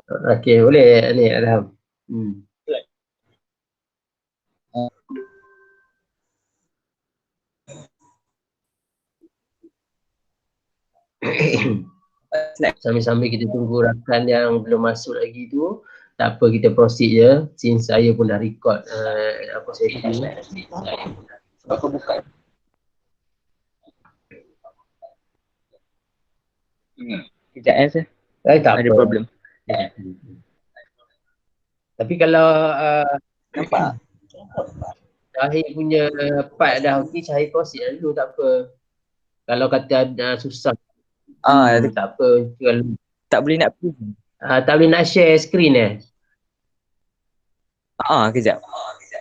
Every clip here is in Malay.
Okey, boleh ni Adam. Sambil-sambil kita tunggu rakan yang belum masuk lagi tu, tak apa, kita proceed je. Since saya pun dah record apa setting. Sebab kau buka. Sekejap saya. Tak Ada apa. problem. Tapi kalau Nampak? Syahir punya part dah okey, Syahir proceed lah dulu, tak apa. Kalau kata ada susah, tak apa. Kalau Tak boleh nak print. tak boleh nak share screen Kejap.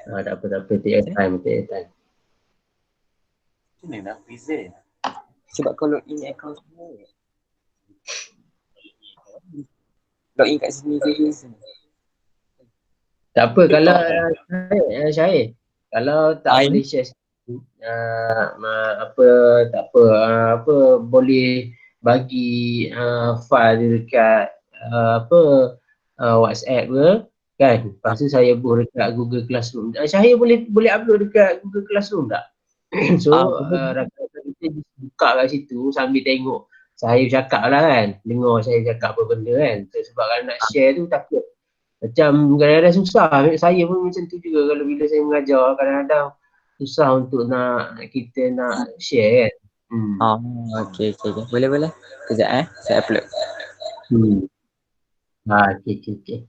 tak apa, tak apa. Take your time, take your time. Macam mana nak present? Sebab kau login account semua. Login kat sini je. Tak apa, kalau Syahir, kalau tak Ain. boleh share screen, apa, tak apa, apa boleh bagi file dia dekat apa WhatsApp ke kan, lepas tu saya buat dekat Google Classroom. Syahir boleh upload dekat Google Classroom tak? So rakan-rakan kita buka kat situ sambil tengok Syahir cakap lah kan, dengar Syahir cakap apa benda kan. So, sebab kalau nak share tu takut macam kadang-kadang susah. Saya pun macam tu juga kalau bila saya mengajar, kadang-kadang susah untuk kita nak share kan. Okey. Boleh. Kejap saya upload. Okey.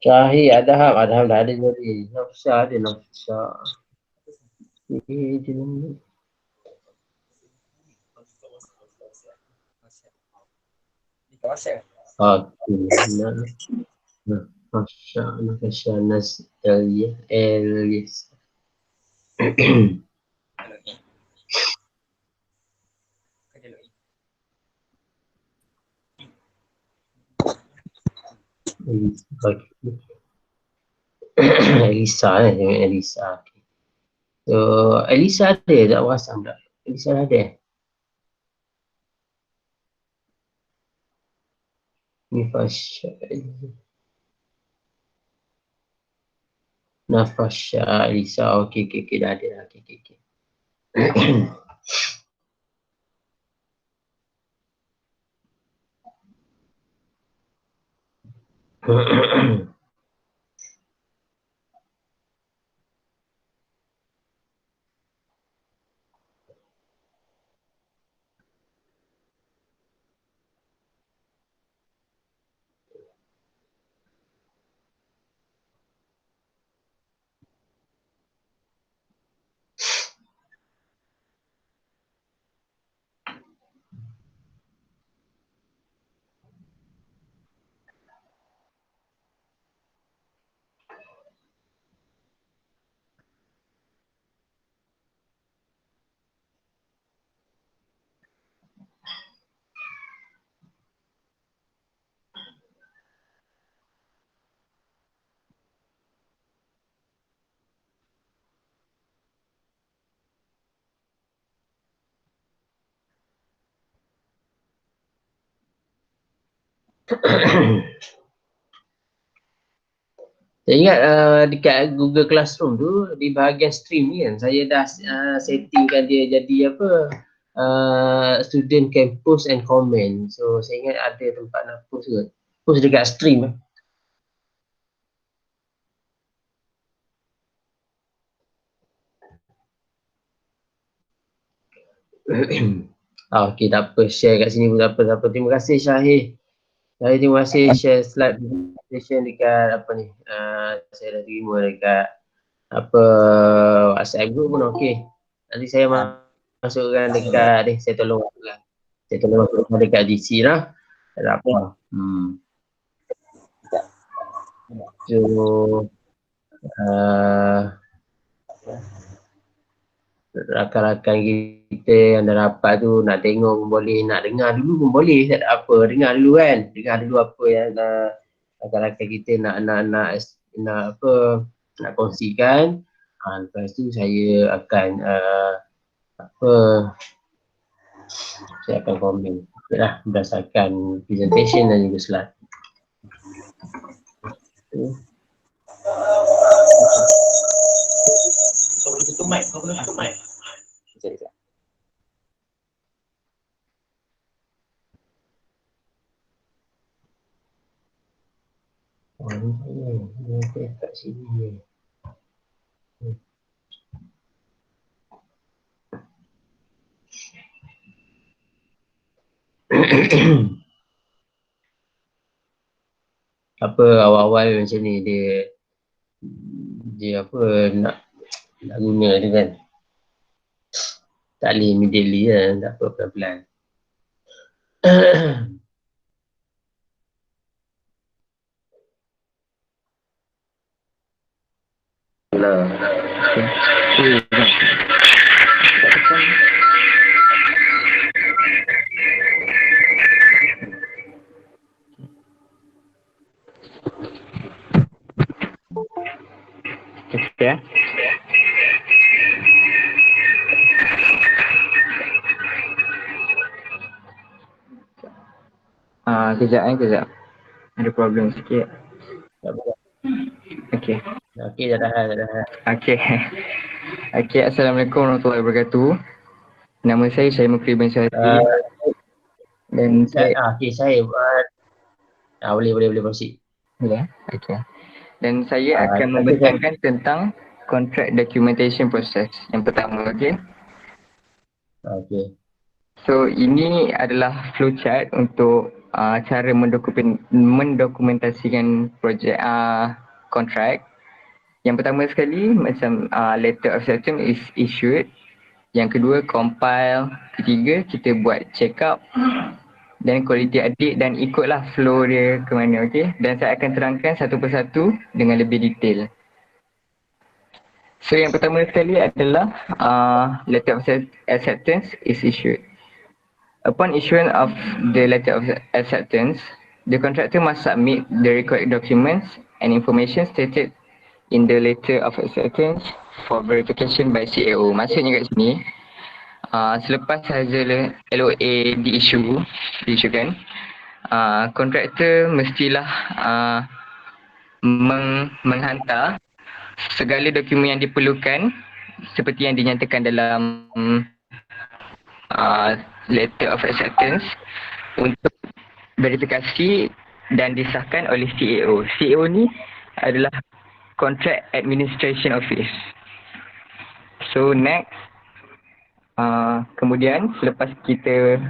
Syahir, Adham dah ada jadi. Nafsa ada Nafsa. Nafsa Elias. Elisa Elisa. So Elisa ada tak WhatsApp tak? Elisa ada. Nafasha Elisa. Okey, dah ada. Okey. Saya ingat dekat Google Classroom tu di bahagian stream ni kan, saya dah settingkan dia jadi apa, student can post and comment. So saya ingat ada tempat nak post ke, post dekat stream. Okey, tak apa, share kat sini pun tak apa. Terima kasih Syahir. Terima kasih share slide presentation dekat apa ni, saya dah terima dekat apa WhatsApp group pun okey. Nanti saya masukkan dekat ni, saya tolong masukkan dekat GC lah. Tak apa. So rakan-rakan kita yang dah rapat tu nak tengok pun boleh, nak dengar dulu pun boleh, tak ada apa, dengar dulu kan, dengar dulu apa yang rakan-rakan kita nak apa, nak kongsikan. Lepas tu saya akan apa saya akan komen lah berdasarkan presentation dan juga slide. Kau boleh tutup mic, kau boleh tutup mic. Sekejap. Oh, ni kat sini. Apa awal-awal macam ni dia apa nak guna dia kan. Tak boleh immediately lah, tak apa pelan-pelan. Lah. Okay. Kejap. Ada problem sikit. Tak apa. Okay. Okey, dah tahan. Okay. Okay, Assalamualaikum warahmatullahi wabarakatuh. Nama saya Syahid Mukri bin Syahid. Dan saya Okey, saya boleh proceed. boleh. Okay. Dan saya akan Tapi membentangkan tentang contract documentation process yang pertama, okay? Okey. So ini adalah flowchart untuk cara mendokumentasikan projek kontrak. Yang pertama sekali macam letter of acceptance is issued. Yang kedua compile. Ketiga kita buat check up. Dan quality audit dan ikutlah flow dia ke mana, okey? Dan saya akan terangkan satu persatu dengan lebih detail. So yang pertama sekali adalah letter of acceptance is issued. Upon issuance of the letter of acceptance, the contractor must submit the required documents and information stated in the letter of acceptance for verification by CAO. Maksudnya kat sini, selepas sahaja LOA diisukan, kontraktor mestilah menghantar segala dokumen yang diperlukan seperti yang dinyatakan dalam letter of acceptance untuk verifikasi dan disahkan oleh CAO. CAO ni adalah Contract Administration Office. So next, kemudian selepas kita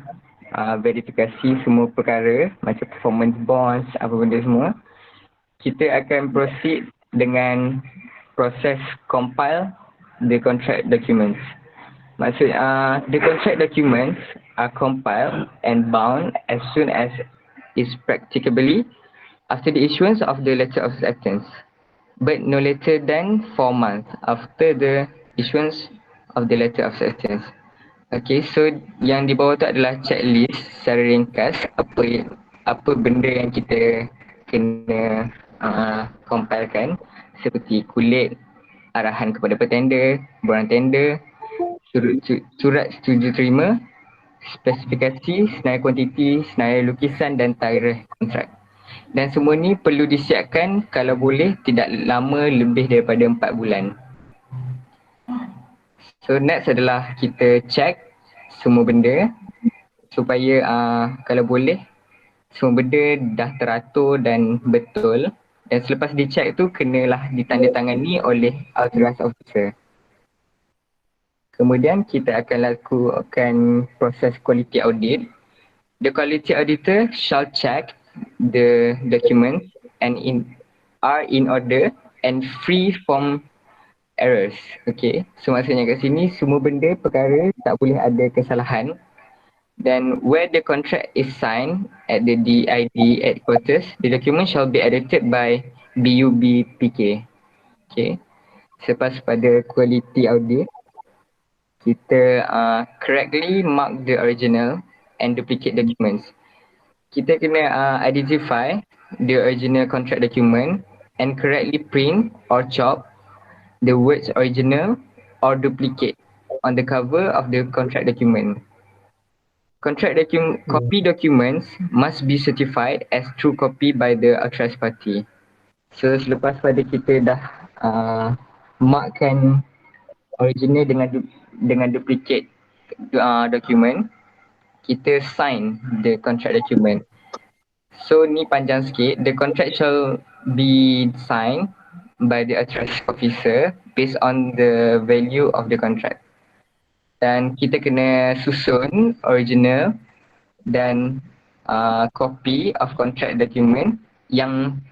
verifikasi semua perkara macam performance bonds, apa benda semua, kita akan proceed dengan proses compile the contract documents. Maksud the contract documents are compiled and bound as soon as is practicably after the issuance of the letter of acceptance, but no later than 4 months after the issuance of the letter of acceptance. Okay, so yang di bawah tu adalah checklist secara ringkas apa benda yang kita kena compilekan, seperti kulit arahan kepada petender, borang tender, surat setuju terima, spesifikasi, senarai kuantiti, senarai lukisan dan tarikh kontrak. Dan semua ni perlu disiapkan kalau boleh tidak lama lebih daripada 4 bulan. So next adalah kita check semua benda supaya kalau boleh semua benda dah teratur dan betul. Dan selepas dicheck tu kenalah ditandatangani oleh authorized officer. Kemudian kita akan lakukan proses quality audit. The quality auditor shall check the documents and are in order and free from errors. Okay, so maksudnya kat sini semua benda perkara tak boleh ada kesalahan. Then where the contract is signed at the DID headquarters, the document shall be edited by BUBPK. Okay, selepas pada quality audit, kita correctly mark the original and duplicate documents. Kita kena identify the original contract document and correctly print or chop the words original or duplicate on the cover of the contract document. Copy documents must be certified as true copy by the authorized party. So selepas pada kita dah markkan original dengan duplicate document, kita sign the contract document. So ni panjang sikit. The contract shall be signed by the authorized officer based on the value of the contract. Dan kita kena susun original dan copy of contract document yang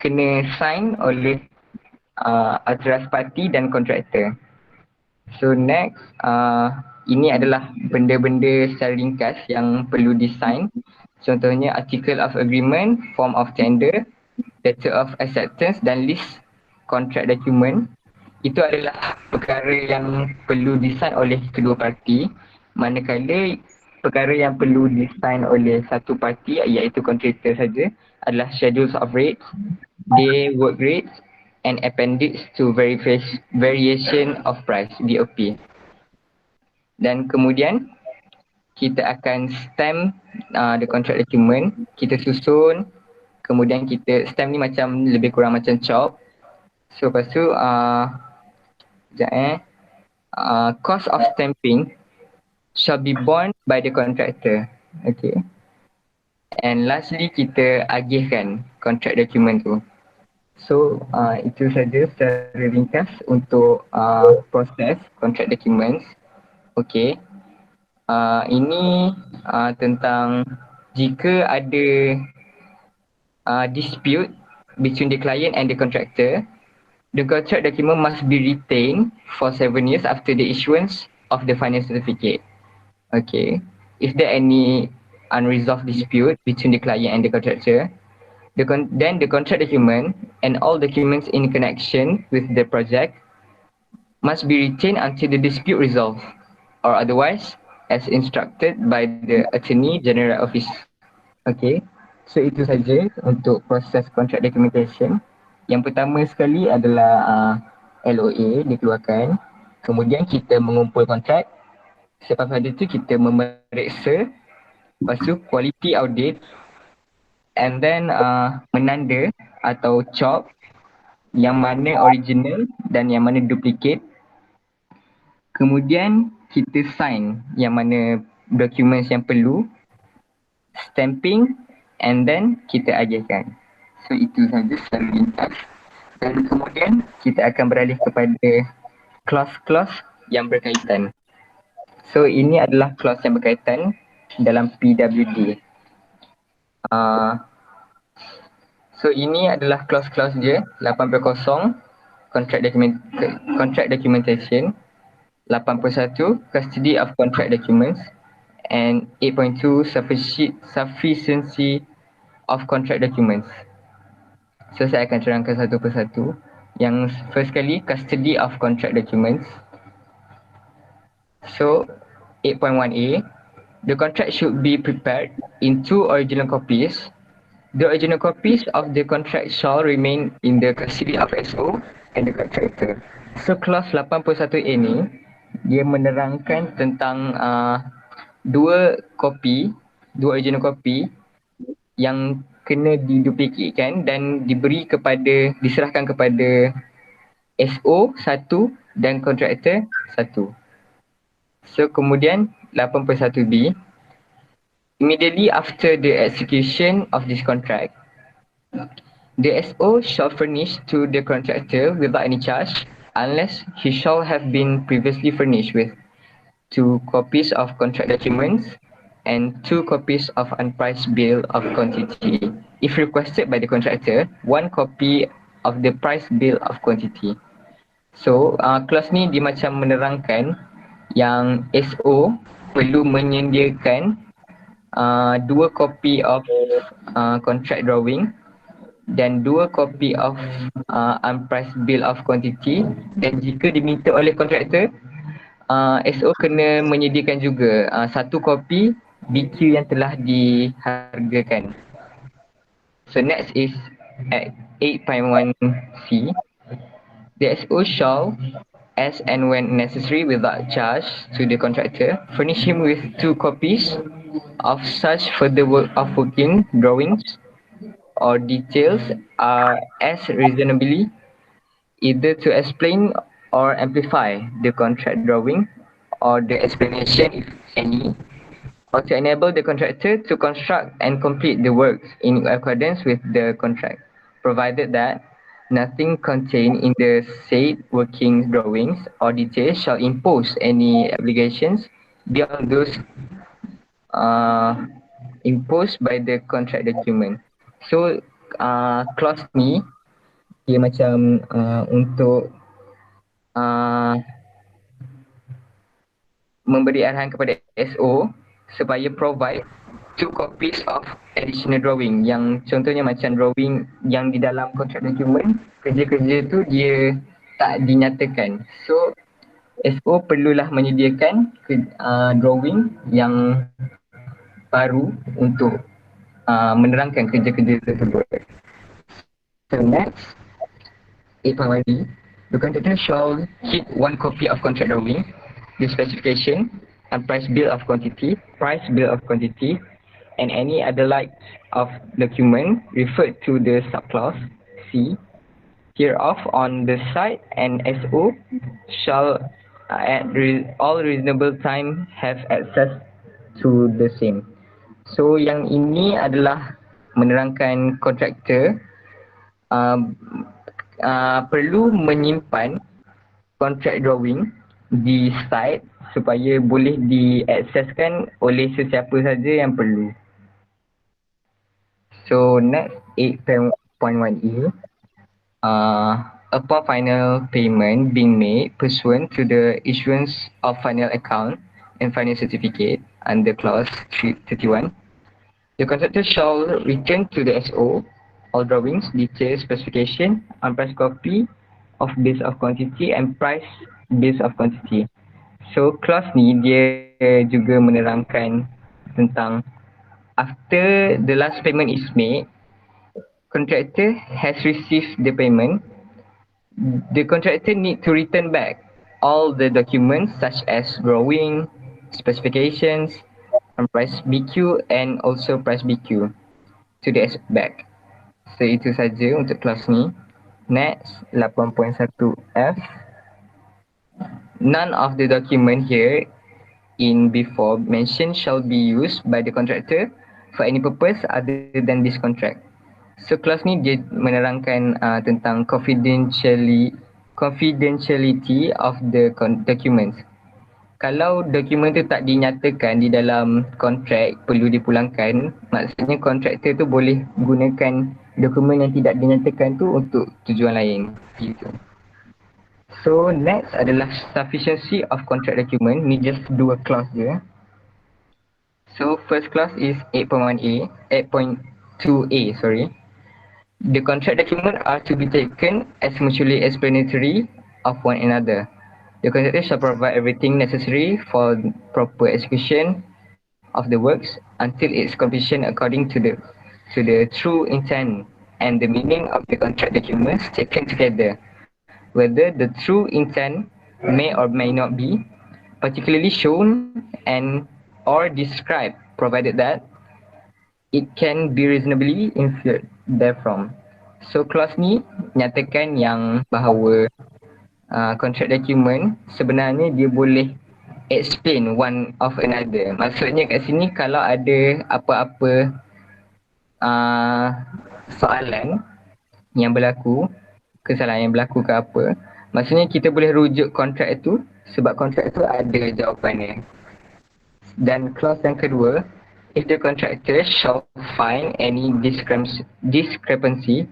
kena sign oleh authorized party dan contractor. So next, ini adalah benda-benda secara ringkas yang perlu disign. Contohnya article of agreement, form of tender, letter of acceptance dan list contract document. Itu adalah perkara yang perlu disign oleh kedua parti, manakala perkara yang perlu disign oleh satu parti iaitu kontraktor saja adalah schedules of rates, day work rates and appendix to variation of price VOP. Dan kemudian kita akan stamp the contract document, kita susun, kemudian kita stamp ni macam lebih kurang macam chop. So lepas tu cost of stamping shall be borne by the contractor. Okay. And lastly kita agihkan contract document tu. So itu saja secara ringkas untuk proses contract documents. Okay. Ini tentang jika ada dispute between the client and the contractor, the contract document must be retained for 7 years after the issuance of the final certificate. Okay. If there any unresolved dispute between the client and the contractor, then the contract document and all documents in connection with the project must be retained until the dispute resolved or otherwise as instructed by the Attorney General Office. Okay, so itu saja untuk proses contract documentation. Yang pertama sekali adalah LOA dikeluarkan, kemudian kita mengumpul kontrak, selepas pada itu kita memeriksa, lepas tu quality audit, and then menanda atau chop yang mana original dan yang mana duplicate. Kemudian kita sign yang mana documents yang perlu, stamping, and then kita agihkan. So itu saja secara ringkas. Dan kemudian kita akan beralih kepada clause-clause yang berkaitan. So ini adalah clause yang berkaitan dalam PWD. So ini adalah clause-clause dia, 8.0 contract documentation, 8.1 custody of contract documents, and 8.2 sufficiency of contract documents. So saya akan terangkan satu persatu. Yang first kali, custody of contract documents. So 8.1a, the contract should be prepared in 2 original copies. The original copies of the contract shall remain in the custody of SO and the contractor. So clause 8.1a ni, dia menerangkan tentang 2 original copy yang kena diduplikatkan dan diserahkan kepada SO 1 dan kontraktor 1. So kemudian 8.1b, immediately after the execution of this contract, the SO shall furnish to the contractor without any charge unless he shall have been previously furnished with 2 copies of contract documents and 2 copies of unpriced bill of quantity. If requested by the contractor, 1 copy of the price bill of quantity. So, clause ni dia macam menerangkan yang SO perlu menyediakan 2 copy of contract drawing dan 2 copy of unpriced bill of quantity, dan jika diminta oleh kontraktor, SO kena menyediakan juga 1 kopi BQ yang telah dihargakan. So next is at 8.1c. The SO shall, as and when necessary without charge to the contractor, furnish him with 2 copies of such further work of working drawings or details as reasonably either to explain or amplify the contract drawing or the explanation if any, or to enable the contractor to construct and complete the works in accordance with the contract, provided that nothing contained in the said working drawings or details shall impose any obligations beyond those uh, imposed by the contract document. So, clause ni dia macam untuk uh, memberi arahan kepada SO supaya provide 2 copies of additional drawing, yang contohnya macam drawing yang di dalam kontrak dokumen kerja-kerja tu dia tak dinyatakan. So SO perlulah menyediakan drawing yang baru untuk menerangkan kerja-kerja tersebut. So next, 8.1b, the contractor shall keep 1 copy of contract drawing, the specification and price bill of quantity, and any other like of document referred to the subclause C hereof on the site, and SO shall at all reasonable time have access to the same. So yang ini adalah menerangkan kontraktor perlu menyimpan contract drawing di site supaya boleh diakseskan oleh sesiapa saja yang perlu. So next, 8.1e, upon final payment being made pursuant to the issuance of final account and final certificate under clause 31, the contractor shall return to the SO all drawings, details, specification, and price copy of base of quantity and price base of quantity. So clause ni dia juga menerangkan tentang after the last payment is made, contractor has received the payment, the contractor need to return back all the documents such as drawing, specifications, and price BQ and also price BQ to the back. So itu saja untuk kelas ni. Next, 8.1f. None of the document here in before mentioned shall be used by the contractor for any purpose other than this contract. So kelas ni dia menerangkan tentang confidentiality of the documents. Kalau dokumen tu tak dinyatakan di dalam kontrak perlu dipulangkan, maksudnya kontraktor tu boleh gunakan dokumen yang tidak dinyatakan tu untuk tujuan lain. Gitu. So next adalah sufficiency of contract document. Ni just 2 clause je. So first clause is 8.1a, 8.2a, sorry. The contract document are to be taken as mutually explanatory of one another. The contractor shall provide everything necessary for proper execution of the works until its completion according to the true intent and the meaning of the contract documents taken together, whether the true intent may or may not be particularly shown and or described, provided that it can be reasonably inferred therefrom. So clause ni nyatakan yang bahawa contract document sebenarnya dia boleh explain one of another. Maksudnya kat sini kalau ada apa-apa soalan yang berlaku, kesalahan yang berlaku ke apa, maksudnya kita boleh rujuk kontrak itu sebab kontrak itu ada jawapannya. Dan clause yang kedua, if the contractor shall find any discrepancy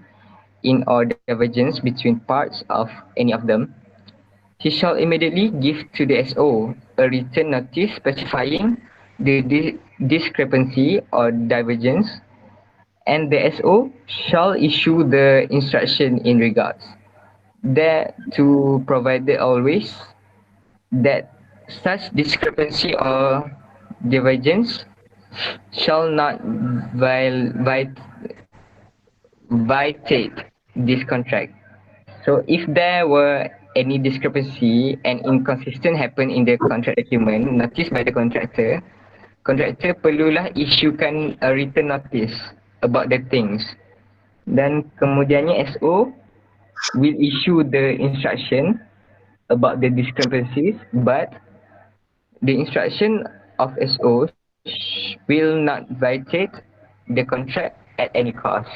in or divergence between parts of any of them, he shall immediately give to the SO a written notice specifying the discrepancy or divergence, and the SO shall issue the instruction in regards. That to provide always that such discrepancy or divergence shall not violate this contract. So if there were any discrepancy and inconsistent happen in the contract document noticed by the contractor perlulah isukan a written notice about the things. Dan kemudiannya SO will issue the instruction about the discrepancies, but the instruction of SO will not violate the contract at any cost.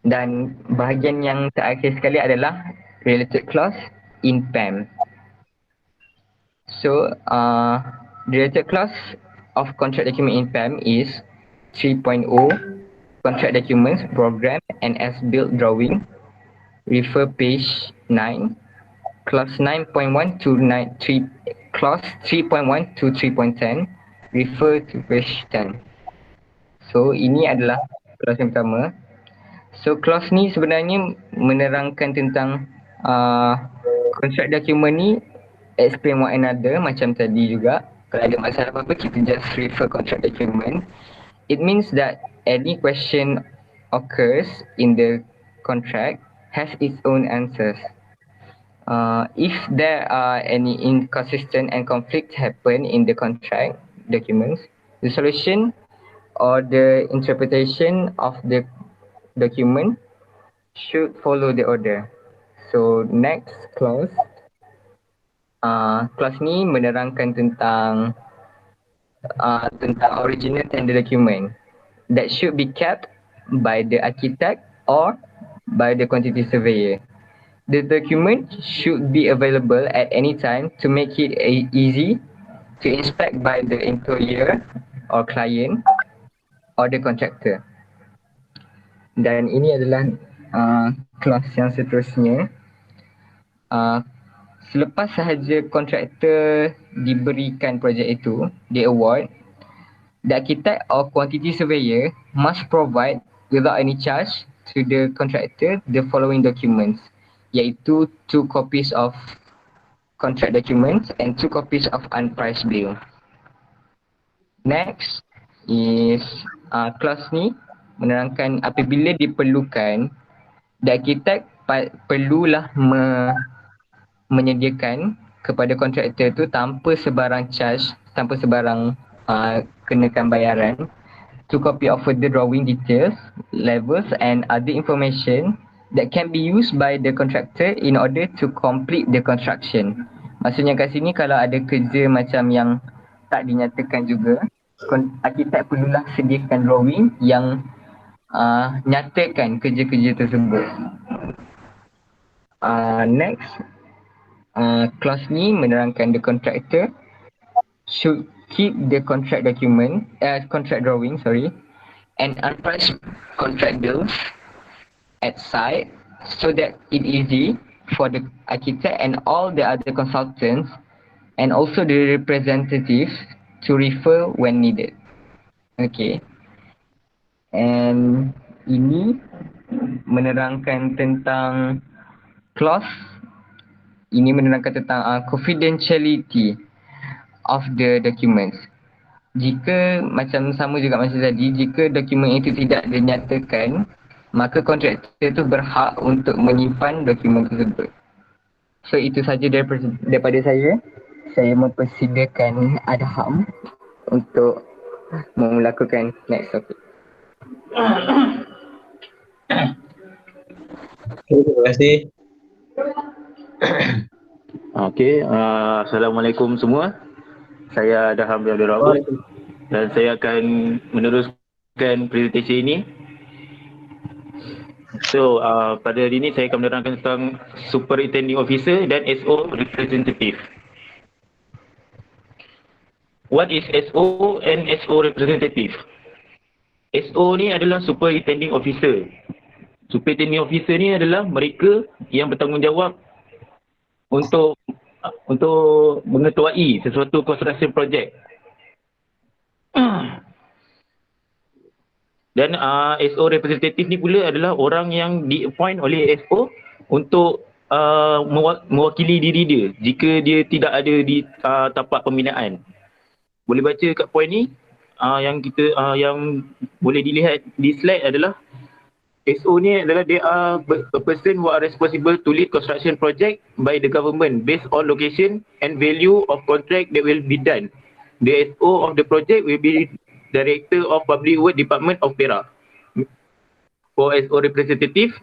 Dan bahagian yang terakhir sekali adalah related clause in PAM. So, the related clause of contract document in PAM is 3.0 contract documents, program and as-built drawing. Refer page 9. Clause 9.1 to 3, clause 3.1 to 3.10. Refer to page 10. So, ini adalah clause yang pertama. So, clause ni sebenarnya menerangkan tentang contract document ni explain one another macam tadi juga. Kalau ada masalah apa-apa, kita just refer contract document. It means that any question occurs in the contract has its own answers. If there are any inconsistent and conflict happen in the contract documents, the solution or the interpretation of the document should follow the order. So next clause, clause ni menerangkan tentang original tender document that should be kept by the architect or by the quantity surveyor. The document should be available at any time to make it easy to inspect by the employer or client or the contractor. Dan ini adalah clause yang seterusnya. Selepas sahaja kontraktor diberikan projek itu, di award, the architect or quantity surveyor must provide without any charge to the contractor the following documents, iaitu 2 copies of contract documents and 2 copies of unpriced bill. Next is clause ni menerangkan apabila diperlukan, the architect perlulah menyediakan kepada kontraktor tu tanpa sebarang charge, tanpa sebarang kenakan bayaran, 2 copy of further drawing details, levels and other information that can be used by the contractor in order to complete the construction. Maksudnya kat sini kalau ada kerja macam yang tak dinyatakan juga, arkitek perlulah sediakan drawing yang nyatakan kerja-kerja tersebut. Next, clause ni menerangkan the contractor should keep the contract document, contract drawing, and unpriced contract bills at site so that it easy for the architect and all the other consultants and also the representatives to refer when needed. Okay. And ini menerangkan tentang clause, ini menerangkan tentang confidentiality of the documents. Jika macam sama juga macam tadi, jika dokumen itu tidak dinyatakan, maka kontraktor itu berhak untuk menyimpan dokumen tersebut. So itu saja daripada saya. Saya mempersilakan Adham untuk melakukan next topic. Terima kasih. Okey, Assalamualaikum semua. Saya Adham bin Abdul Rahman dan saya akan meneruskan presentasi ini. So, pada hari ini saya akan menerangkan tentang Superintending Officer dan SO Representative. What is SO and SO Representative? SO ni adalah Superintending Officer. Superintending Officer ni adalah mereka yang bertanggungjawab untuk mengetuai sesuatu construction project. Dan SO representative ni pula adalah orang yang di-appoint oleh SO untuk mewakili diri dia jika dia tidak ada di tapak pembinaan. Boleh baca kat point ni, yang boleh dilihat di slide adalah SO ni adalah they are a person who are responsible to lead construction project by the government based on location and value of contract that will be done. The SO of the project will be Director of Public Work Department of Perak. For SO representative,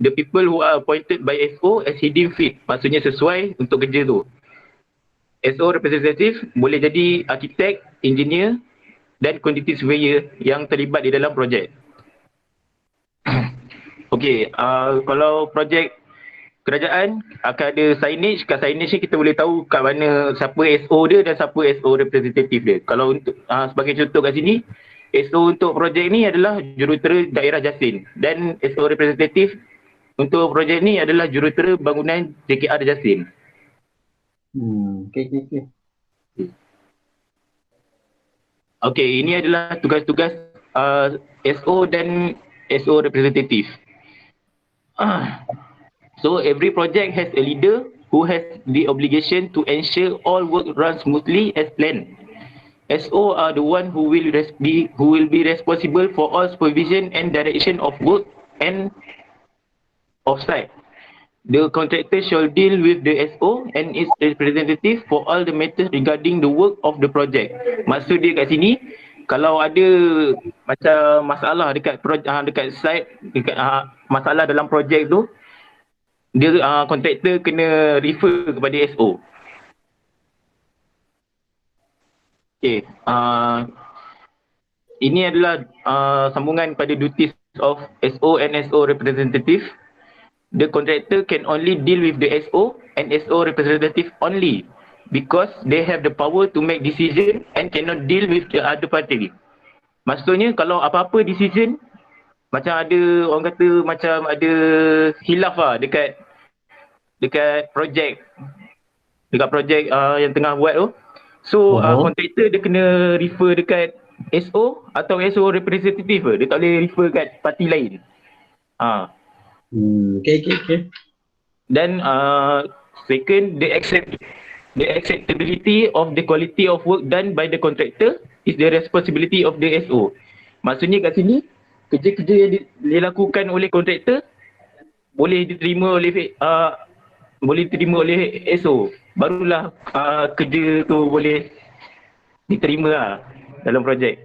the people who are appointed by SO as he deem fit, maksudnya sesuai untuk kerja tu. SO representative boleh jadi arkitek, engineer dan quantity surveyor yang terlibat di dalam projek. Okey, kalau projek kerajaan akan ada signage. Kat signage ni kita boleh tahu kat mana siapa SO dia dan siapa SO representative dia. Kalau untuk sebagai contoh kat sini, SO untuk projek ni adalah jurutera daerah Jasin dan SO representative untuk projek ni adalah jurutera bangunan JKR Jasin. Okay. Okey, ini adalah tugas-tugas SO dan SO representative. So every project has a leader who has the obligation to ensure all work runs smoothly as planned. SO are the one who will be responsible for all supervision and direction of work and offsite. The contractor shall deal with the SO and its representative for all the matters regarding the work of the project. Maksud dia kat sini, kalau ada macam masalah dekat dekat site, dekat masalah dalam projek tu, dia kontraktor kena refer kepada SO. Okay. Ini adalah sambungan pada duties of SO and SO representative. The contractor can only deal with the SO and SO representative only because they have the power to make decision and cannot deal with the other party. Maksudnya kalau apa-apa decision, macam ada orang kata macam ada hilaf lah dekat projek yang tengah buat tu. So kontraktor dia kena refer dekat SO atau SO representative. Dia tak boleh refer kat parti lain. Okay. Dan second, the acceptability of the quality of work done by the contractor is the responsibility of the SO. Maksudnya kat sini, kerja-kerja yang dilakukan oleh kontraktor boleh diterima oleh SO. Barulah kerja tu boleh diterima lah dalam projek.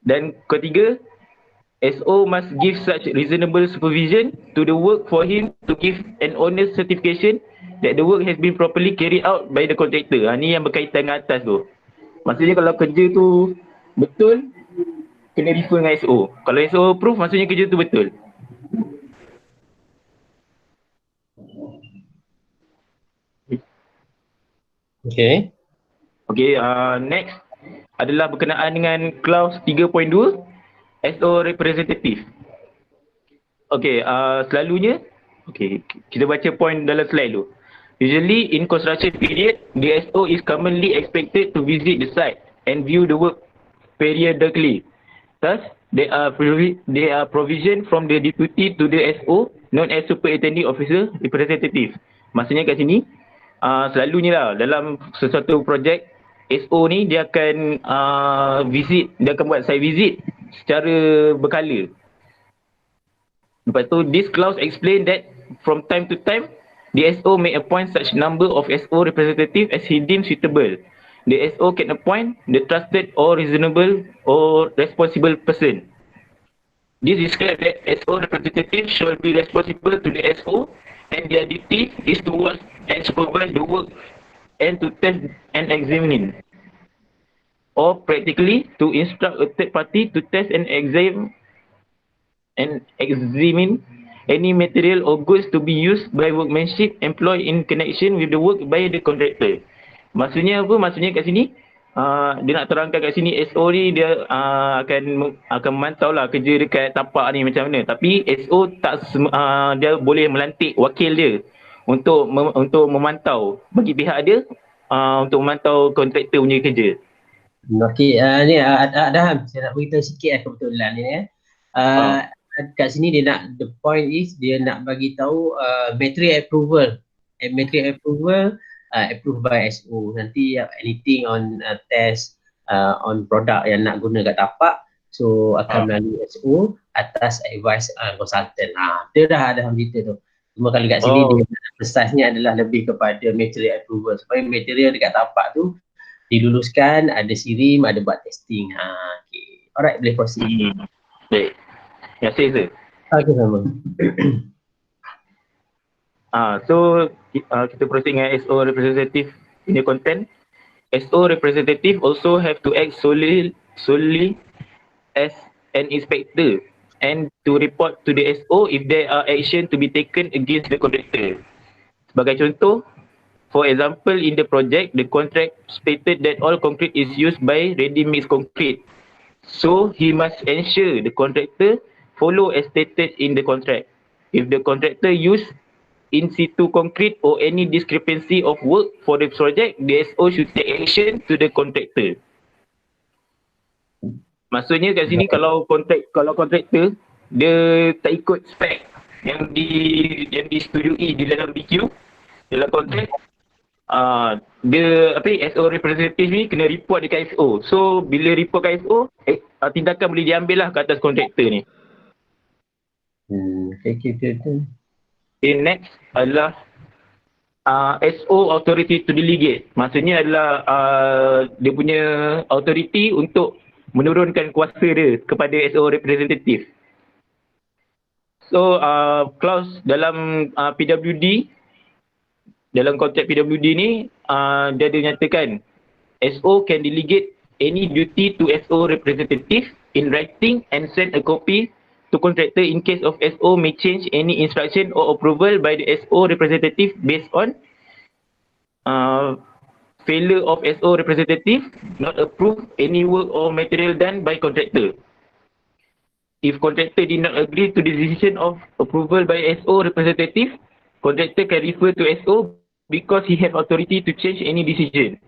Dan ketiga, SO must give such reasonable supervision to the work for him to give an honest certification that the work has been properly carried out by the contractor. Ni yang berkaitan dengan atas tu. Maksudnya kalau kerja tu betul, kena refer dengan SO. Kalau SO approve, maksudnya kerja tu betul. Okay. Next adalah berkenaan dengan clause 3.2 SO representative. Selalunya kita baca point dalam slide tu. Usually in construction period, the SO is commonly expected to visit the site and view the work periodically. Thus, there are provision from the deputy to the SO known as superintending officer representative. Maksudnya kat sini, selalunya lah dalam sesuatu projek, SO ni dia akan dia akan buat site visit secara berkala. Lepas tu, this clause explain that from time to time, the SO may appoint such number of SO representative as he deems suitable. The SO can appoint the trusted or reasonable or responsible person. This describes that SO representative shall be responsible to the SO and their duty is to watch and supervise the work and to test and examine, or practically to instruct a third party to test and examine any material or goods to be used by workmanship employed in connection with the work by the contractor. Maksudnya apa? Maksudnya kat sini dia nak terangkan kat sini SO ni dia akan memantau lah kerja dekat tapak ni macam mana. Tapi SO tak dia boleh melantik wakil dia untuk memantau bagi pihak dia untuk memantau kontraktor punya kerja. Okey, ni Adham, saya nak beritahu sikit kebetulan ni ya. Kat sini dia nak, the point is dia nak bagi tahu material approval. Material approval approved by SO. Nanti anything on test on product yang nak guna kat tapak, So Ah. akan melalui SO atas advice consultant. Dia dah ada cerita tu. Cuma kalau kat sini Oh, dia precisenya adalah lebih kepada material approval. Supaya material dekat tapak tu diluluskan, ada sirim, ada buat testing. Okay. Alright, boleh proceed. baik. Terima kasih, sir. Okay, sama. So kita proceed dengan SO representative in the content. SO representative also have to act solely as an inspector and to report to the SO if there are action to be taken against the contractor. Sebagai contoh, for example, in the project, the contract stated that all concrete is used by ready-mix concrete. So he must ensure the contractor follow as stated in the contract. If the contractor use in situ concrete or any discrepancy of work for the project, the SO should take action to the contractor. Maksudnya kat sini kalau kontraktor dia tak ikut spek yang disetujui di dalam BQ dalam kontrak, dia SO representative ni kena report dekat SO. So bila report kat SO, tindakan boleh diambil lah ke atas kontraktor ni. Okay. Okay, next adalah SO authority to delegate. Maksudnya adalah dia punya authority untuk menurunkan kuasa dia kepada SO representative. So clause dalam PWD, dalam kontrak PWD ni dia ada nyatakan SO can delegate any duty to SO representative in writing and send a copy to contractor in case of SO may change any instruction or approval by the SO representative based on failure of SO representative not approve any work or material done by contractor. If contractor did not agree to the decision of approval by SO representative, contractor can refer to SO because he have authority to change any decision.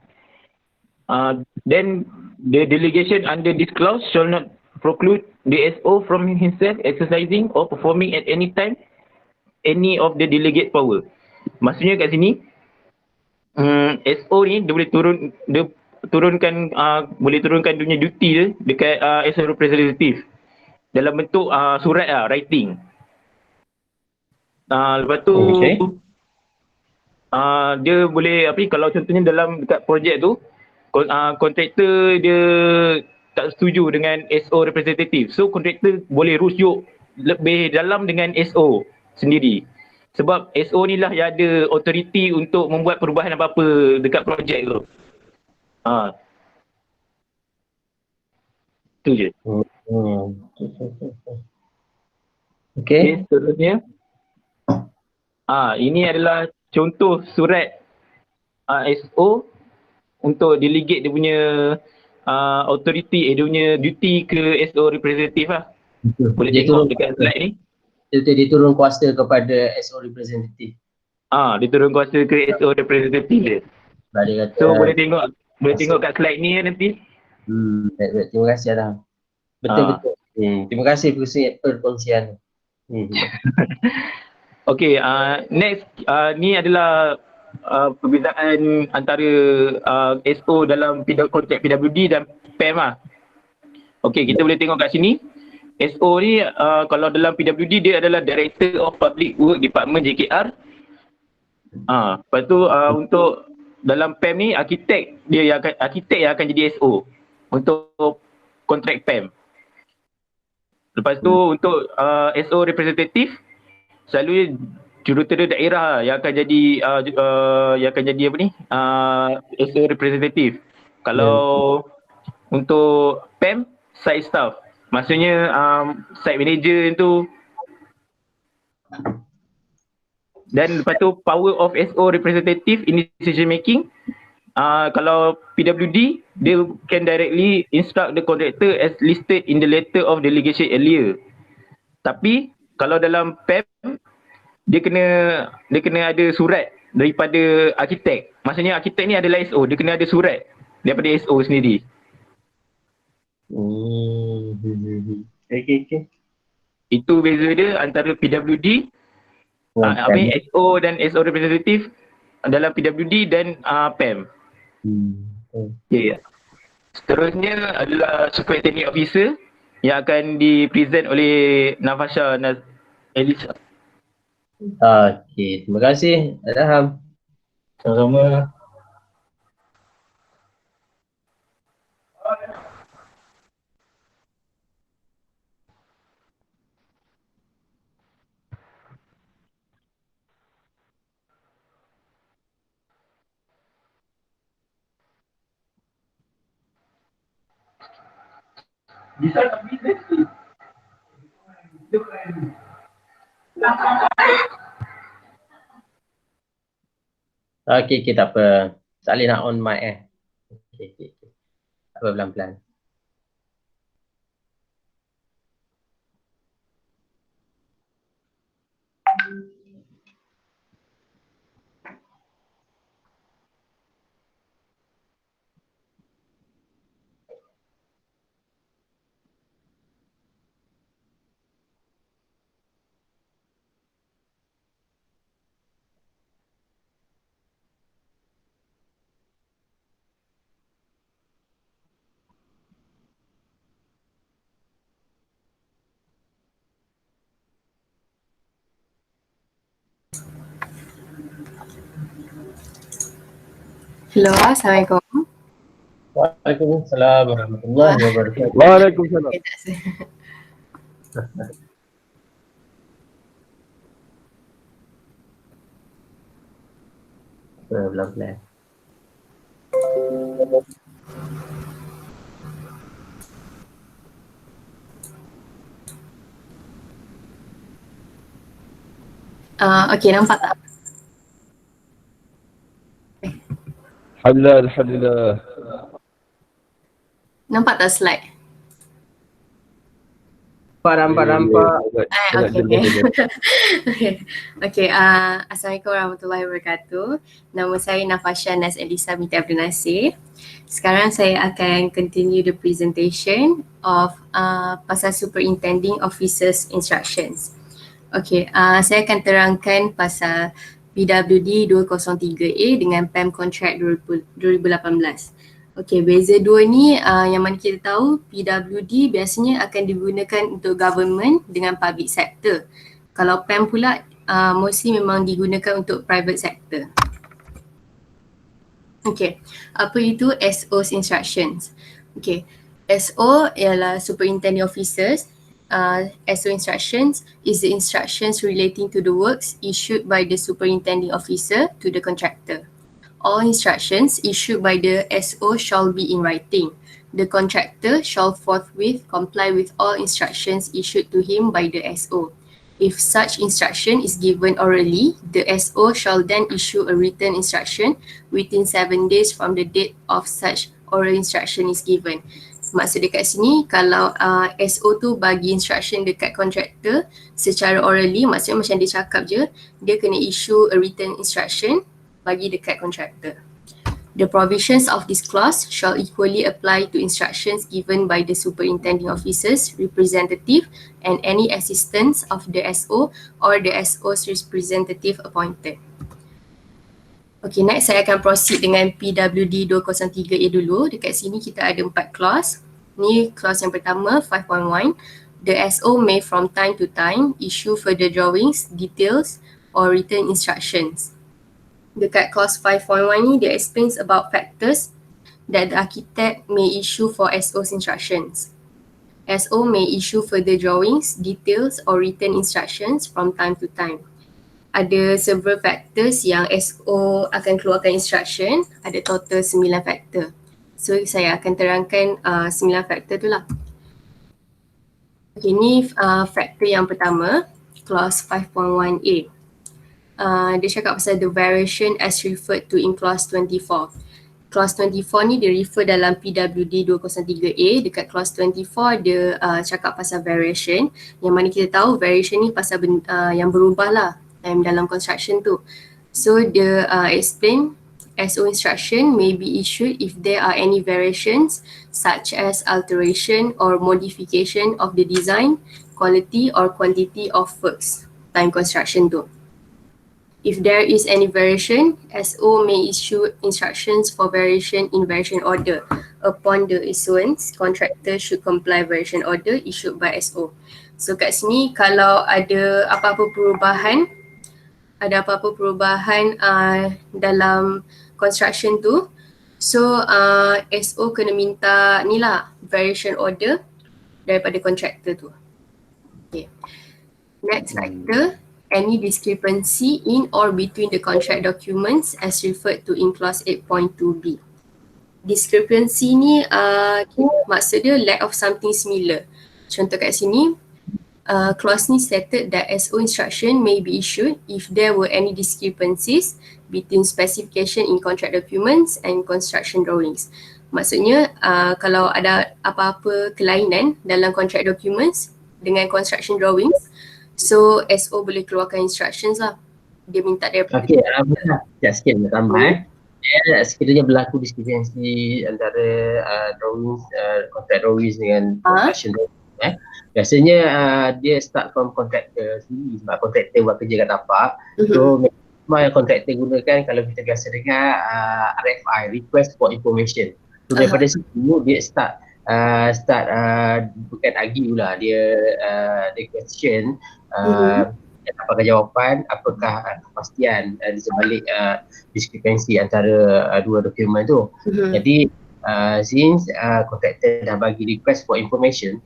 Then the delegation under this clause shall not preclude the SO from himself exercising or performing at any time any of the delegate power. Maksudnya kat sini, SO ni dia boleh turunkan dia punya duty dia dekat SO representative dalam bentuk surat writing. Lepas tu dia boleh kalau contohnya dalam dekat projek tu kontraktor dia tak setuju dengan SO representative. So kontraktor boleh rujuk lebih dalam dengan SO sendiri. Sebab SO ni lah yang ada authority untuk membuat perubahan apa-apa dekat projek tu. Itu je. Okay, seterusnya. Ini adalah contoh surat SO untuk delegate dia punya authority, dia punya duty ke SO representative lah. Boleh tengok dekat slide ni. Dia turun kuasa kepada SO representative. Dia turun kuasa ke SO representative dia. So boleh tengok kat slide ni nanti. Terima kasih Adam. Betul. Terima kasih perkongsian. Okay, next ni adalah perbezaan antara SO dalam kontrak PWD dan PEM lah. Okay, kita boleh tengok kat sini. SO ni kalau dalam PWD dia adalah Director of Public Work Department JKR. Lepas tu untuk dalam PEM ni arkitek yang akan jadi SO untuk kontrak PEM. Lepas tu untuk SO representative selalunya jurutera daerah yang akan jadi SO representative. Kalau untuk PEM site staff, maksudnya site manager tu. Dan lepas tu power of SO representative in decision making, kalau PWD dia can directly instruct the contractor as listed in the letter of delegation earlier. Tapi kalau dalam PEM dia kena ada surat daripada arkitek. Maksudnya arkitek ni adalah SO, dia kena ada surat daripada SO sendiri. Okay. Itu beza dia antara PWD, SO dan SO representative dalam PWD dan PEM. Okay. Seterusnya adalah superintending officer. yang akan di-present oleh Nafasha dan Elisa. Okey, terima kasih. Alham. Sama-sama. Okey, tak apa. Tak boleh nak on mic Okey. Tak apa, pelan-pelan. Hello, Assalamualaikum. Waalaikumsalam warahmatullahi wabarakatuh. Waalaikumsalam. Okay, tak Pelan-pelan. Okay, nampak tak? Alhamdulillah. Nampak tak slide? Nampak. Okay. Assalamualaikum warahmatullahi wabarakatuh. Nama saya Nafasha Nas Elisa binti Abdul Nasir. Sekarang saya akan continue the presentation of pasal Superintending Officers Instructions. Okay, saya akan terangkan pasal PWD 203A dengan PAM Contract 2018. Okay, beza dua ni yang mana kita tahu PWD biasanya akan digunakan untuk government dengan public sector. Kalau PAM pula mostly memang digunakan untuk private sector. Okay, apa itu SO's instructions? Okay, SO ialah Superintending Officers. SO instructions is the instructions relating to the works issued by the Superintending Officer to the contractor. All instructions issued by the SO shall be in writing. The contractor shall forthwith comply with all instructions issued to him by the SO. If such instruction is given orally, the SO shall then issue a written instruction within 7 days from the date of such oral instruction is given. Maksud dekat sini, kalau SO tu bagi instruction dekat contractor secara orally, maksudnya macam dia cakap je, dia kena issue a written instruction bagi dekat contractor. The provisions of this clause shall equally apply to instructions given by the superintending officers, representative, and any assistants of the SO or the SO's representative appointed. Okay, next saya akan proceed dengan PWD 203A dulu. Dekat sini kita ada 4 clause. Ni clause yang pertama, 5.1. The SO may from time to time issue further drawings, details, or written instructions. Dekat clause 5.1 ni, dia explains about factors that the architect may issue for SO's instructions. SO may issue further drawings, details, or written instructions from time to time. Ada several factors yang SO akan keluarkan instruction, ada total 9 factor. So saya akan terangkan 9 factor tu lah. Okay, ni factor yang pertama, clause 5.1a. Dia cakap pasal the variation as referred to in clause 24. Clause 24 ni dia refer dalam PWD 203A. Dekat clause 24 dia cakap pasal variation, yang mana kita tahu variation ni pasal yang berubah lah dalam construction tu. So dia explain SO instruction may be issued if there are any variations such as alteration or modification of the design, quality or quantity of works time construction tu. If there is any variation, SO may issue instructions for variation in variation order. upon the issuance, contractor should comply variation order issued by SO. So kat sini kalau ada apa-apa perubahan, dalam construction tu, so SO kena minta ni lah variation order daripada contractor tu. Okay. Next factor, any discrepancy in or between the contract documents as referred to in clause 8.2b. Discrepancy ni maksud dia lack of something similar. Contoh kat sini, clause ni stated that SO instruction may be issued if there were any discrepancies between specification in contract documents and construction drawings. Maksudnya kalau ada apa-apa kelainan dalam contract documents dengan construction drawings, so SO boleh keluarkan instructions lah. Dia minta daripada Okey, benar. Sikit nak tambah sekiranya berlaku diskrepansi antara drawings, contract drawings dengan construction drawings, biasanya dia start from contractor sendiri sebab contractor buat kerja kat tapak. So semua yang contractor gunakan, kalau kita biasa dengar RFI, request for information. So daripada situ dia start bukan argue lah, dia question apakah jawapan, apakah kepastian di sebalik diskrepansi antara dua dokumen tu. Jadi since contractor dah bagi request for information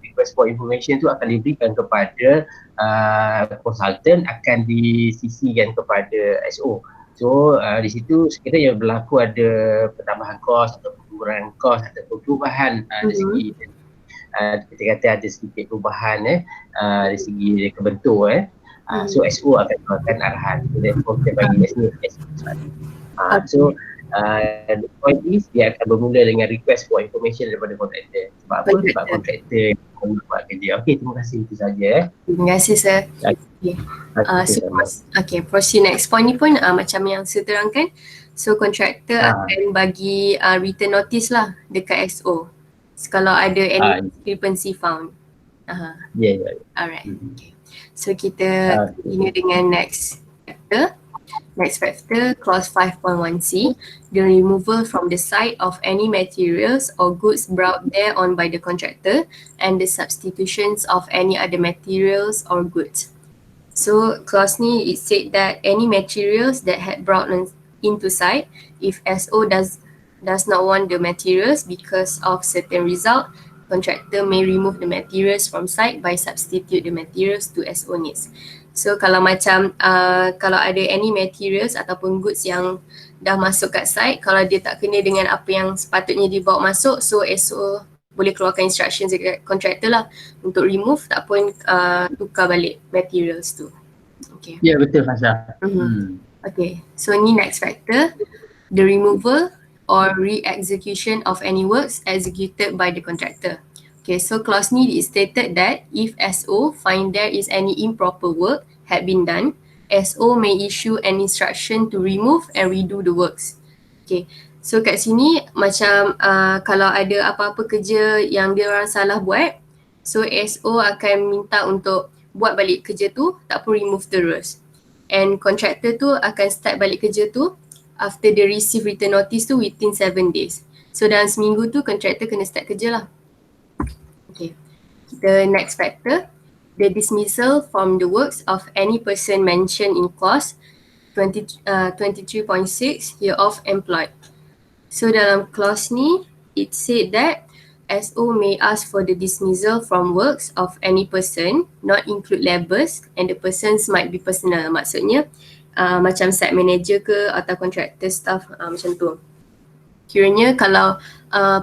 tu akan diberikan kepada consultant, akan disisikan kepada SO. So di situ sekiranya berlaku ada pertambahan kos atau pengurangan kos atau perubahan dari segi kita kata ada sedikit perubahan dari segi kebentuk so SO akan keluarkan arahan. So therefore kita bagi SO. So the point is dia akan bermula dengan request for information daripada kontraktor. Sebab apa? Sebab kontraktor buat kerja. Okey, terima kasih, itu saja. Terima kasih sir. Okay, proceed next point ni pun macam yang saya terangkan. So kontraktor akan bagi written notice lah dekat SO kalau ada any discrepancy found. Alright. Okay. So kita continue dengan next factor. Next factor, clause 5.1c, the removal from the site of any materials or goods brought thereon by the contractor and the substitutions of any other materials or goods. So clause ni, it said that any materials that had brought into site, if SO does not want the materials because of certain result, contractor may remove the materials from site by substitute the materials to SO needs. So kalau macam kalau ada any materials ataupun goods yang dah masuk kat site, kalau dia tak kena dengan apa yang sepatutnya dibawa masuk, so SO boleh keluarkan instructions dekat contractor lah untuk remove ataupun tukar balik materials tu. Okay. Ya, betul Fasha. Okay, so ni next factor, the removal or re-execution of any works executed by the contractor. Okay, so clause ni is stated that if SO find there is any improper work had been done, SO may issue an instruction to remove and redo the works. Okay, so kat sini macam kalau ada apa-apa kerja yang dia orang salah buat, so SO akan minta untuk buat balik kerja tu, tak perlu remove terus. And contractor tu akan start balik kerja tu after they receive written notice tu within 7 days. So dalam seminggu tu contractor kena start kerja lah. Okay, the next factor, the dismissal from the works of any person mentioned in clause 23.6 hereof employed. So dalam clause ni, it said that SO may ask for the dismissal from works of any person, not include labours, and the persons might be personal. Maksudnya macam site manager ke atau contractor staff macam tu. Kiranya kalau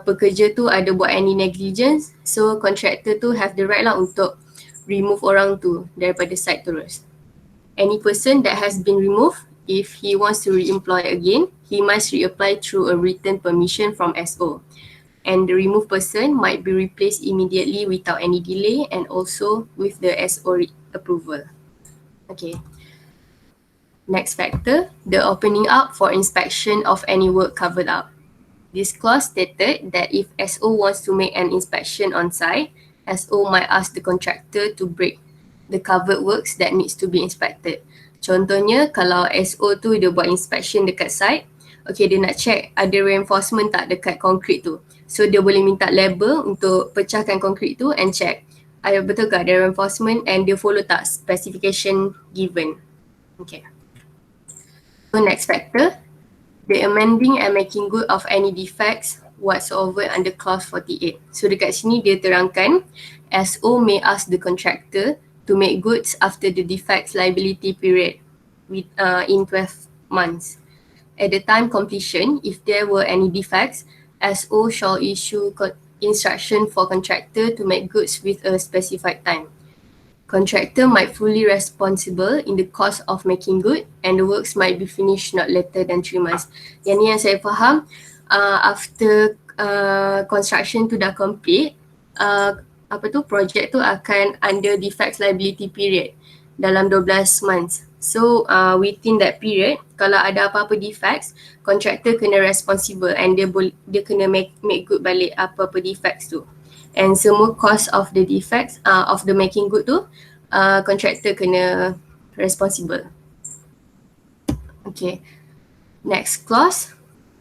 pekerja tu ada buat any negligence, so contractor tu have the right lah untuk remove orang tu daripada site terus. Any person that has been removed, if he wants to re-employ again, he must reapply through a written permission from SO. And the removed person might be replaced immediately without any delay and also with the SO approval. Okay. Next factor, the opening up for inspection of any work covered up. This clause stated that if SO wants to make an inspection on site, SO might ask the contractor to break the covered works that needs to be inspected. Contohnya kalau SO tu dia buat inspection dekat site, okay, dia nak check ada reinforcement tak dekat concrete tu. So dia boleh minta labor untuk pecahkan konkrit tu and check ada betul ke ada reinforcement and dia follow tak specification given. Okay. So next factor, the amending and making good of any defects whatsoever under clause 48. So dekat sini dia terangkan SO may ask the contractor to make goods after the defects liability period with, in 12 months. At the time completion, if there were any defects, SO shall issue instruction for contractor to make goods with a specified time. Contractor might fully responsible in the cost of making good and the works might be finished not later than 3 months. Yang ni yang saya faham, after construction tu dah complete, project tu akan under defects liability period dalam 12 months. So within that period, kalau ada apa-apa defects, contractor kena responsible and dia kena make good balik apa-apa defects tu. And semua cost of the defects of the making good tu contractor kena responsible. Okay, next clause,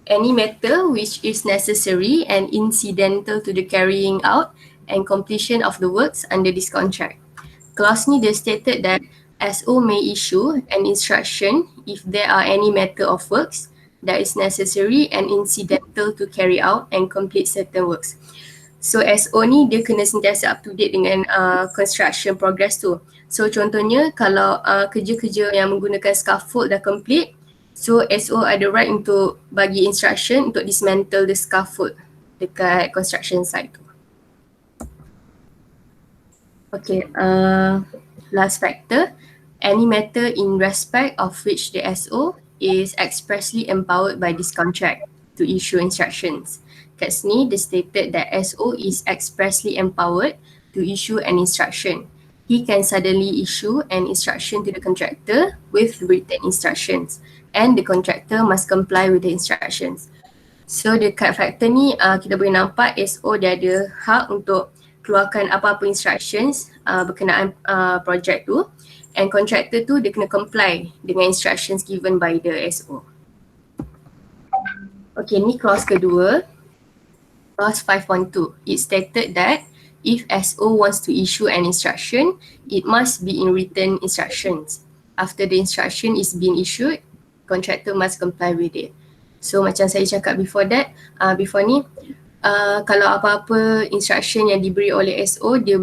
any matter which is necessary and incidental to the carrying out and completion of the works under this contract. Clause ni dia stated that SO may issue an instruction if there are any matter of works that is necessary and incidental to carry out and complete certain works. So SO ni dia kena sentiasa up to date dengan construction progress tu. So contohnya kalau kerja-kerja yang menggunakan scaffold dah complete, so SO ada right untuk bagi instruction untuk dismantle the scaffold dekat construction site tu. Okay, last factor, any matter in respect of which the SO is expressly empowered by this contract to issue instructions. Kat sini, dia stated that SO is expressly empowered to issue an instruction. He can suddenly issue an instruction to the contractor with written instructions and the contractor must comply with the instructions. So dekat factor ni, kita boleh nampak SO dia ada hak untuk keluarkan apa-apa instructions berkenaan project tu and contractor tu dia kena comply dengan instructions given by the SO. Okay, ni clause kedua. Clause 5.2, it stated that if SO wants to issue an instruction, it must be in written instructions. After the instruction is being issued, contractor must comply with it. So macam saya cakap before ni, kalau apa-apa instruction yang diberi oleh SO, dia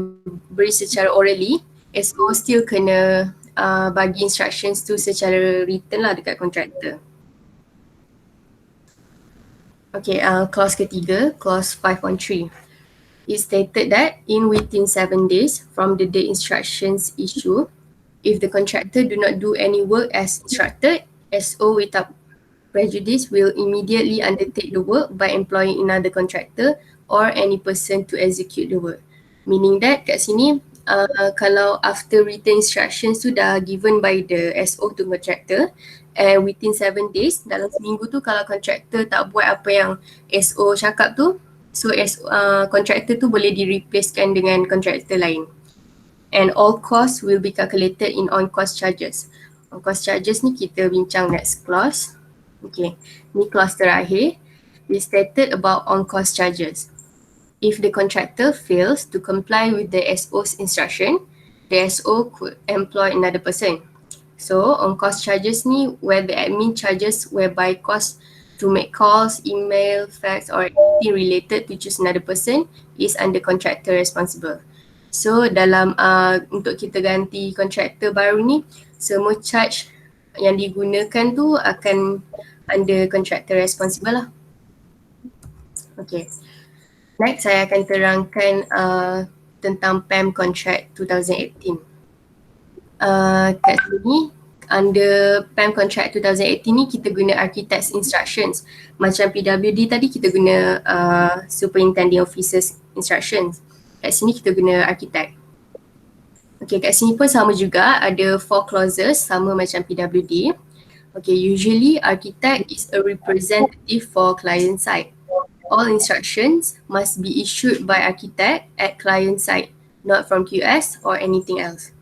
beri secara orally, SO still kena bagi instructions tu secara written lah dekat contractor. Okay, clause ketiga, clause 5.3. It stated that within 7 days from the date instructions issue, if the contractor do not do any work as instructed, SO without prejudice will immediately undertake the work by employing another contractor or any person to execute the work. Meaning that kat sini, kalau after written instructions tu dah given by the SO to contractor, and within 7 days, dalam seminggu tu kalau contractor tak buat apa yang SO cakap tu, so contractor tu boleh di-replacekan dengan contractor lain. And all costs will be calculated in on-cost charges. On-cost charges ni kita bincang next clause. Okay, ni clause terakhir. It stated about on-cost charges. If the contractor fails to comply with the SO's instruction, the SO could employ another person. So on-cost charges ni where the admin charges whereby cost to make calls, email, fax or anything related to choose another person is under contractor responsible. So dalam untuk kita ganti contractor baru ni, semua charge yang digunakan tu akan under contractor responsible lah. Okay. Next saya akan terangkan tentang PAM contract 2018. Kat sini under PAM contract 2018 ni kita guna architect's instructions. Macam PWD tadi kita guna superintending officers instructions. Kat sini kita guna architect. Okay, kat sini pun sama juga, ada 4 clauses sama macam PWD. Okay, usually architect is a representative for client side. All instructions must be issued by architect at client side, not from QS or anything else.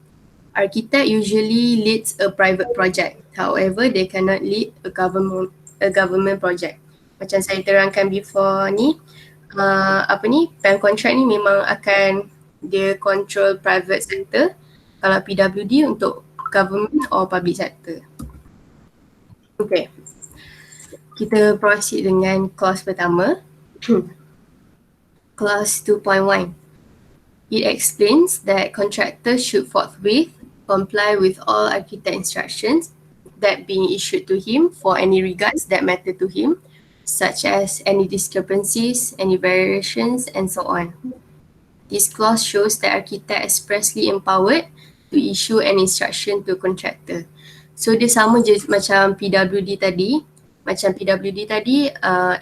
Architect usually leads a private project. However, they cannot lead a government project. Macam saya terangkan before ni, PEM contract ni memang akan dia control private sector, kalau PWD untuk government or public sector. Okay, kita proceed dengan clause pertama. Clause 2.1. It explains that contractor should forthwith comply with all architect instructions that being issued to him for any regards that matter to him, such as any discrepancies, any variations, and so on. This clause shows that architect expressly empowered to issue an instruction to contractor. So dia sama je macam PWD tadi.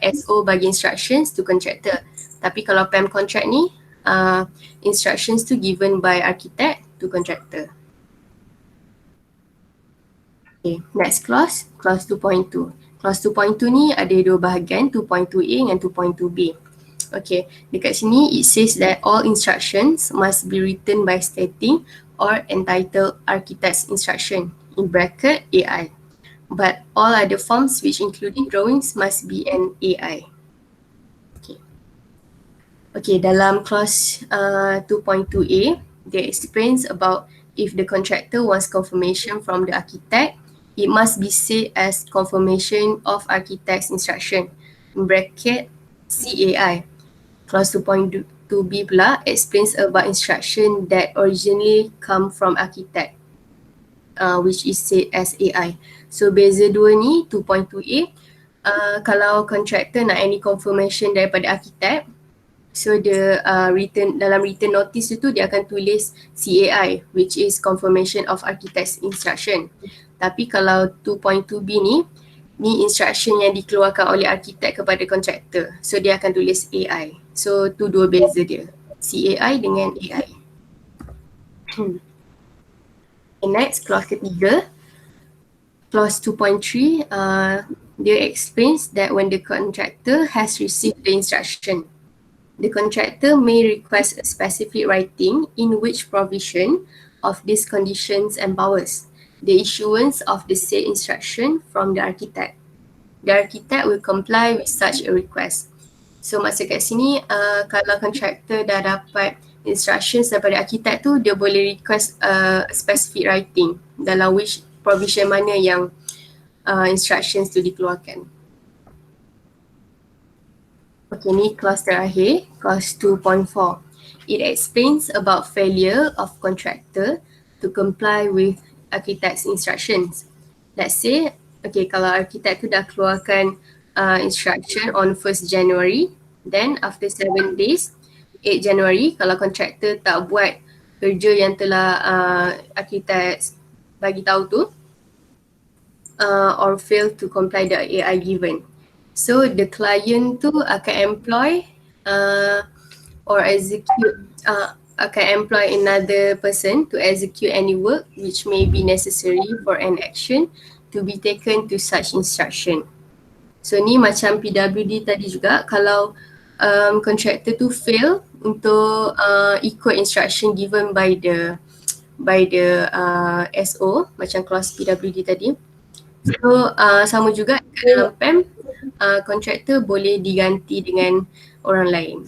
SO bagi instructions to contractor. Tapi kalau PEM contract ni, instructions tu given by architect to contractor. Okay, next clause, clause 2.2. Clause 2.2 ni ada dua bahagian, 2.2a dan 2.2b. Okay, dekat sini it says that all instructions must be written by stating or entitled architect's instruction in bracket AI. But all other forms which including drawings must be an AI. Okay, dalam clause 2.2a, they explains about if the contractor wants confirmation from the architect, it must be said as confirmation of architect's instruction in bracket CAI. Clause 2.2b pula explains about instruction that originally come from architect, which is said as AI. So beza dua ni, 2.2a, kalau contractor nak any confirmation daripada architect, so the dalam written notice itu dia akan tulis CAI, which is confirmation of architect's instruction. Tapi kalau 2.2b ni instruction yang dikeluarkan oleh architect kepada contractor, so dia akan tulis AI. So tu dua beza dia, CAI dengan AI. Okay, next, clause ketiga, clause 2.3, dia explains that when the contractor has received the instruction, the contractor may request a specific writing in which provision of these conditions empowers the issuance of the said instruction from the architect. The architect will comply with such a request. So maksud kat sini, kalau contractor dah dapat instructions daripada architect tu, dia boleh request a specific writing dalam which provision mana yang instructions tu dikeluarkan. Okay, ni clause terakhir, clause 2.4. It explains about failure of contractor to comply with architect's instructions. Let's say, okay, kalau architect tu dah keluarkan instruction on 1st January, then after 7 days, 8 January, kalau contractor tak buat kerja yang telah architect bagi tahu tu, or fail to comply the AI given, so the client tu akan employ or execute akan employ another person to execute any work which may be necessary for an action to be taken to such instruction. So ni macam PWD tadi juga, kalau contractor tu fail untuk ikut instruction given by the SO macam clause PWD tadi, so sama juga dalam PEM, contractor boleh diganti dengan orang lain.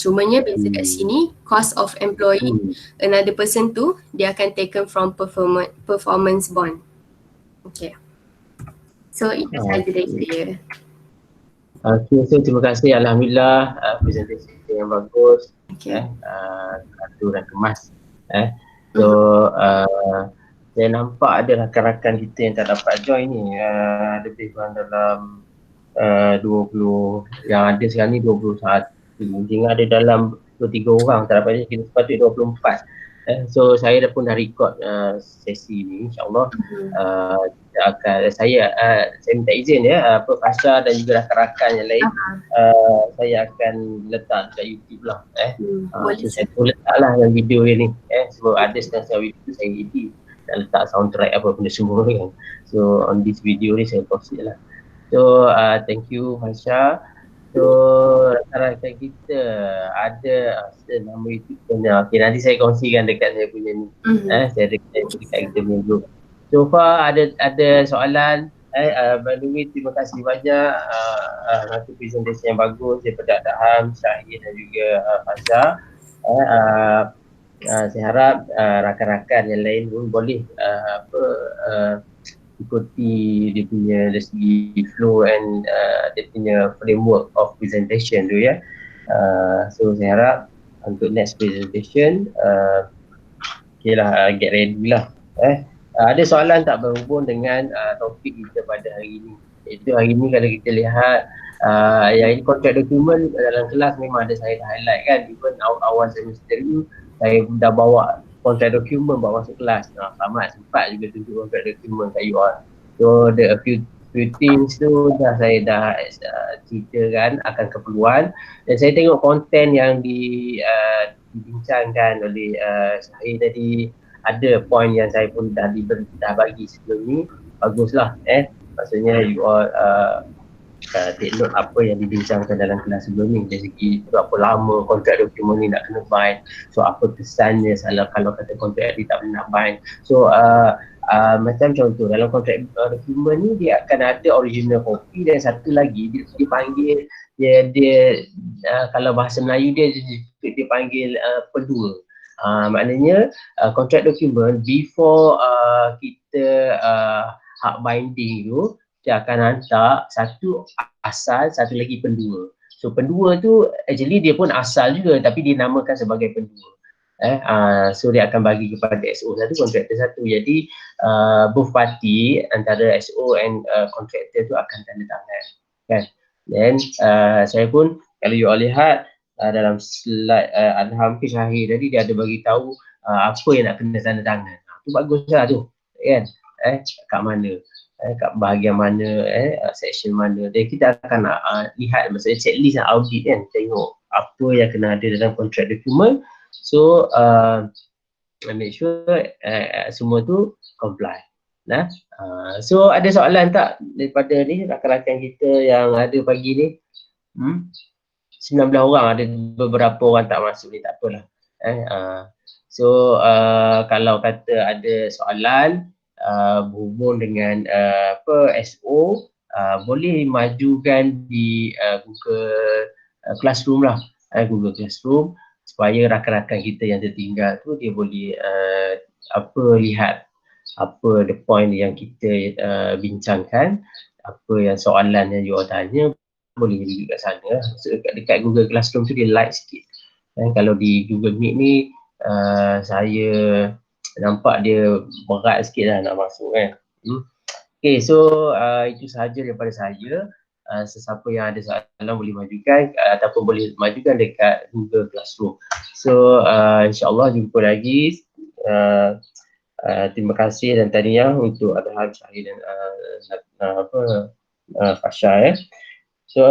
Cumanya beza kat sini, cost of employing another person tu dia akan taken from performance bond. Okay, so itu sahaja dari saya. Okay, so terima kasih, Alhamdulillah, presentation yang bagus. Okay. Satu dan kemas. So saya nampak ada rakan-rakan kita yang tak dapat join ni, lebih kurang dalam 20, yang ada sekarang ni 21. Mungkin ada dalam 23 orang tak dapat, kita sepatutnya 24. So saya pun dah record sesi ni, insyaAllah. Kita akan, saya minta izin ya, Fasha dan juga rakan-rakan yang lain, saya akan letak dekat YouTube lah. So saya pun letaklah dalam video ni, sebab ada setengah video saya edit dan letak soundtrack apa benda semua kan. So on this video ni saya post lah. So thank you Fasha. So rakan-rakan kita ada nama YouTube channel. Okay, nanti saya kongsikan dekat saya punya ni. Saya dekat kita punya group. So far ada soalan. By the way, terima kasih banyak satu presentation yang bagus daripada Adham, Syahid dan juga Fasha. Saya harap rakan-rakan yang lain pun boleh ikuti dia punya dari segi flow and dia punya framework of presentation tu ya. So saya harap untuk next presentation okay lah, get ready lah. Ada soalan tak berhubung dengan topik kita pada hari ini? Itu hari ini kalau kita lihat yang ini contract document dalam kelas memang ada saya highlight kan. Even awal semester ni saya dah bawa contract document bawa masuk kelas. Selamat sempat juga tunjuk contract document kat you all. So the a few things tu saya dah ceritakan akan keperluan, dan saya tengok konten yang dibincangkan oleh Syahid tadi, ada poin yang saya pun dah bagi sebelum ni. Baguslah maksudnya you all take note apa yang dibincangkan dalam kelas sebelum ni, dari segi berapa lama kontrak dokumen ni nak kena bind, so apa kesannya kalau kata kontrak ni tak nak bind. So macam contoh dalam kontrak dokumen ni dia akan ada original copy, dan satu lagi dia panggil dia kalau bahasa Melayu dia panggil pendua. Maknanya kontrak dokumen before kita hak binding tu, dia akan hantar satu asal, satu lagi pendua. So pendua tu actually dia pun asal juga tapi dinamakan sebagai pendua. So dia akan bagi kepada SO satu, kontraktor satu. Jadi both party antara SO and kontraktor tu akan tanda tangan kan. Then saya pun kalau you all lihat dalam slide Adham ke Syahir tadi, dia ada bagi tahu apa yang nak kena tanda tangan. Tu baguslah tu kan. Kat mana, kat bahagian mana, section mana. Dan kita akan lihat maksudnya checklist dan audit kan, tengok apa yang kena ada dalam contract document. So make sure semua tu comply. So ada soalan tak daripada ni rakan-rakan kita yang ada pagi ni? 19 orang, ada beberapa orang tak masuk ni, tak apalah. So kalau kata ada soalan berhubung dengan SO, boleh majukan di Google Classroom lah, Google Classroom, supaya rakan-rakan kita yang tertinggal tu dia boleh lihat apa the point yang kita bincangkan, apa yang soalan yang you all tanya, boleh duduk kat sana. So, dekat Google Classroom tu dia light sikit. Kalau di Google Meet ni saya nampak dia berat sikit lah nak masuk kan. Okay, so itu sahaja daripada saya. Sesiapa yang ada soalan boleh majukan ataupun boleh majukan dekat Google Classroom. So insyaAllah jumpa lagi. Terima kasih dan tahniah untuk Adham, Syahid dan Fasha . So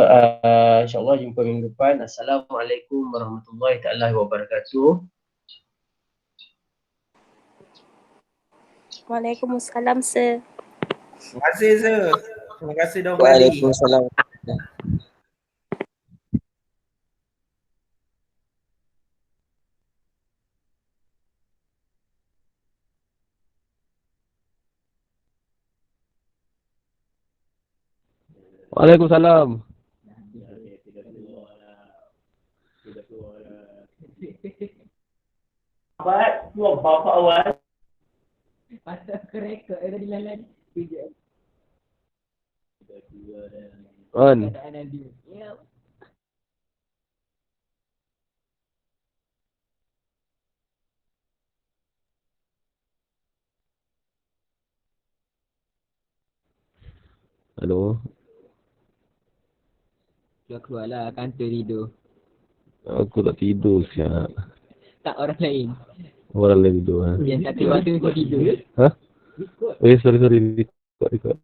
insyaAllah jumpa minggu depan. Assalamualaikum warahmatullahi taala wabarakatuh. Waalaikumsalam, sir. Terima kasih, sir. Terima kasih dah kembali. Waalaikumsalam. Waalaikumsalam. Bapak, bapak awal. Pasal kerekod ada di lalan. On. Halo. Keluarlah kantor tidur. Aku tak tidur siap. Tak orang lain. Orang lain tidur. Yang satu waktu kau tidur. Sorry. Record.